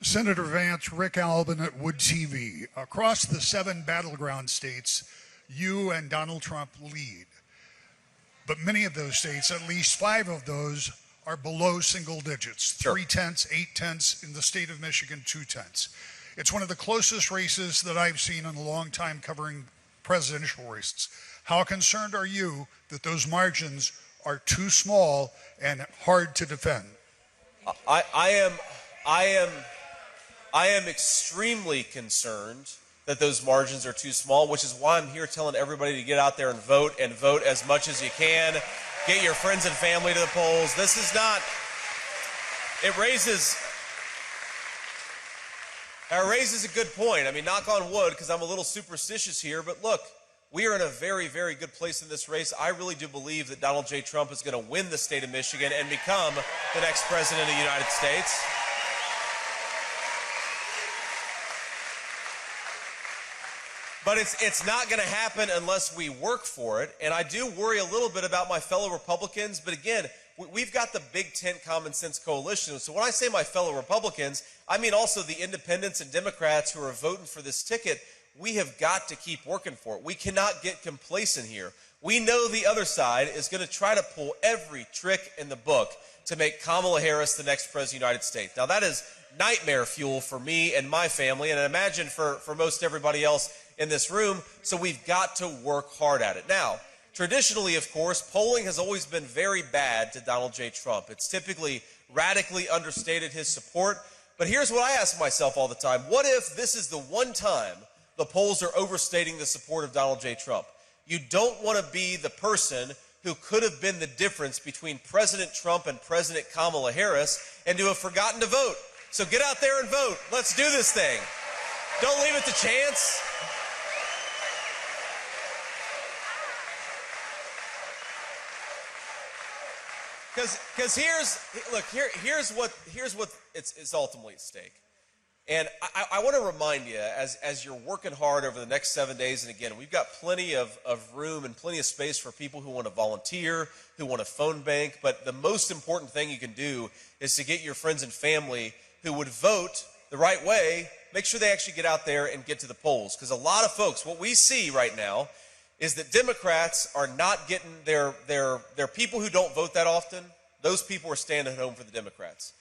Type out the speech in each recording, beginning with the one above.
Senator Vance, Rick Albin at Wood TV. Across the 7 battleground states, you and Donald Trump lead. But many of those states, at least 5 of those, are below single digits. Sure. 3/10, 8/10 in the state of Michigan, 2/10. It's one of the closest races that I've seen in a long time covering presidential races. How concerned are you that those margins are too small and hard to defend? I am extremely concerned that those margins are too small, which is why I'm here telling everybody to get out there and vote as much as you can. Get your friends and family to the polls. This is not, it raises a good point. I mean, knock on wood, because I'm a little superstitious here, but look, we are in a very, very good place in this race. I really do believe that Donald J. Trump is going to win the state of Michigan and become the next president of the United States. But it's not going to happen unless we work for it. And I do worry a little bit about my fellow Republicans. But again, we've got the Big Tent Common Sense Coalition. So when I say my fellow Republicans, I mean also the independents and Democrats who are voting for this ticket. We have got to keep working for it. We cannot get complacent here. We know the other side is going to try to pull every trick in the book to make Kamala Harris the next president of the United States. Now, that is nightmare fuel for me and my family, and I imagine for most everybody else in this room, so we've got to work hard at it. Now, traditionally, of course, polling has always been very bad to Donald J. Trump. It's typically radically understated his support, but here's what I ask myself all the time. What if this is the one time the polls are overstating the support of Donald J. Trump? You don't want to be the person who could have been the difference between President Trump and President Kamala Harris and to have forgotten to vote. So get out there and vote. Let's do this thing. Don't leave it to chance. Because here's what it's ultimately at stake. And I want to remind you, as you're working hard over the next 7 days, and again, we've got plenty of room and plenty of space for people who want to volunteer, who want to phone bank, but the most important thing you can do is to get your friends and family who would vote the right way, make sure they actually get out there and get to the polls. Because a lot of folks, what we see right now is that Democrats are not getting their people who don't vote that often, those people are staying at home for the Democrats.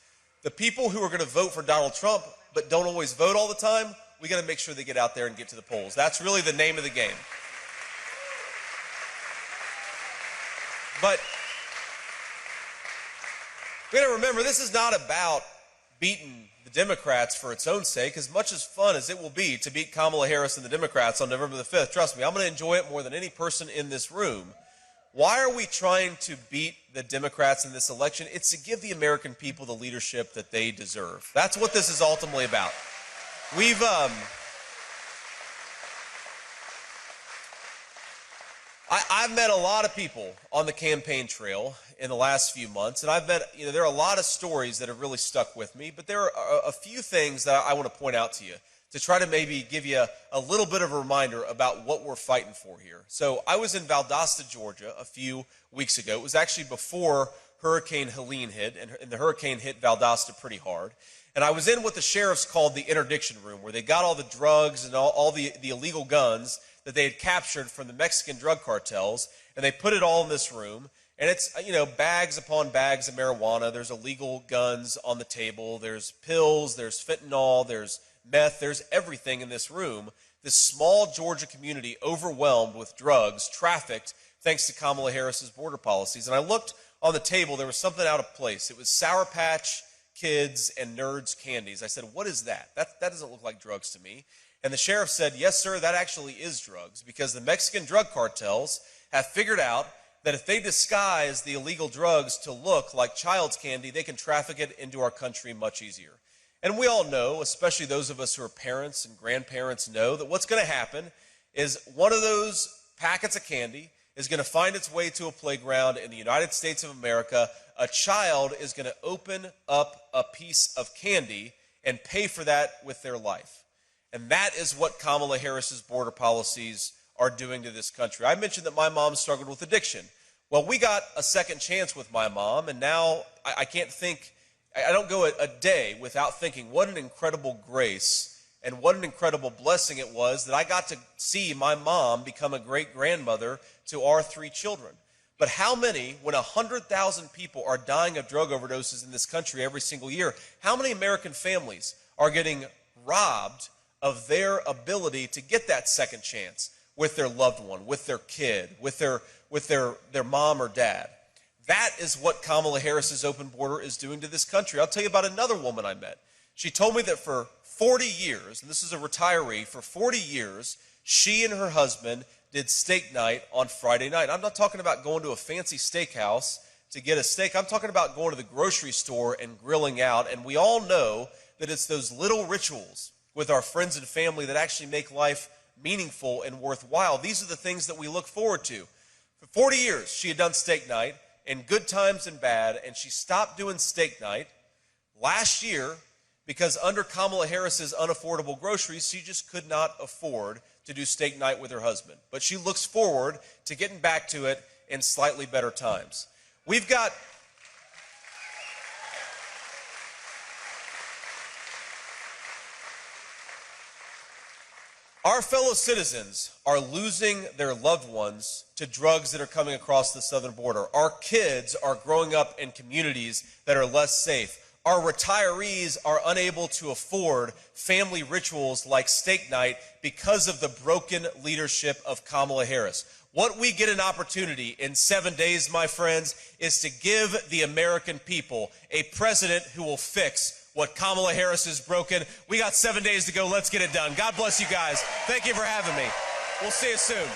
The people who are going to vote for Donald Trump but don't always vote all the time, we got to make sure they get out there and get to the polls. That's really the name of the game. But we got to remember, this is not about beating the Democrats for its own sake. As much as fun as it will be to beat Kamala Harris and the Democrats on November the 5th, trust me, I'm going to enjoy it more than any person in this room. Why are we trying to beat the Democrats in this election? It's to give the American people the leadership that they deserve. That's what this is ultimately about. I've met a lot of people on the campaign trail in the last few months, and I've met, there are a lot of stories that have really stuck with me, but there are a few things that I want to point out to you to try to maybe give you a little bit of a reminder about what we're fighting for here. So I was in Valdosta, Georgia a few weeks ago. It was actually before Hurricane Helene hit, and the hurricane hit Valdosta pretty hard. And I was in what the sheriffs called the interdiction room, where they got all the drugs and all the illegal guns that they had captured from the Mexican drug cartels, and they put it all in this room. And it's, bags upon bags of marijuana. There's illegal guns on the table. There's pills. There's fentanyl. There's meth. There's everything in this room. This small Georgia community overwhelmed with drugs, trafficked, thanks to Kamala Harris's border policies. And I looked on the table. There was something out of place. It was Sour Patch Kids and Nerds candies. I said, what is that? That doesn't look like drugs to me. And the sheriff said, yes, sir, that actually is drugs, because the Mexican drug cartels have figured out that if they disguise the illegal drugs to look like child's candy, they can traffic it into our country much easier. And we all know, especially those of us who are parents and grandparents, know that what's going to happen is one of those packets of candy is going to find its way to a playground in the United States of America. A child is going to open up a piece of candy and pay for that with their life. And that is what Kamala Harris's border policies are doing to this country. I mentioned that my mom struggled with addiction. Well, we got a second chance with my mom, and now I can't think I don't go a day without thinking what an incredible grace and what an incredible blessing it was that I got to see my mom become a great-grandmother to our 3 children. But how many, when 100,000 people are dying of drug overdoses in this country every single year, how many American families are getting robbed of their ability to get that second chance with their loved one, with their kid, with their mom or dad? That is what Kamala Harris's open border is doing to this country. I'll tell you about another woman I met. She told me that for 40 years, and this is a retiree, for 40 years, she and her husband did steak night on Friday night. I'm not talking about going to a fancy steakhouse to get a steak. I'm talking about going to the grocery store and grilling out. And we all know that it's those little rituals with our friends and family that actually make life meaningful and worthwhile. These are the things that we look forward to. For 40 years, she had done steak night in good times and bad, and she stopped doing steak night last year because under Kamala Harris's unaffordable groceries, she just could not afford to do steak night with her husband. But she looks forward to getting back to it in slightly better times. We've got our fellow citizens are losing their loved ones to drugs that are coming across the southern border. Our kids are growing up in communities that are less safe. Our retirees are unable to afford family rituals like steak night because of the broken leadership of Kamala Harris. What we get an opportunity in 7 days, my friends, is to give the American people a president who will fix what Kamala Harris has broken. We got 7 days to go. Let's get it done. God bless you guys. Thank you for having me. We'll see you soon.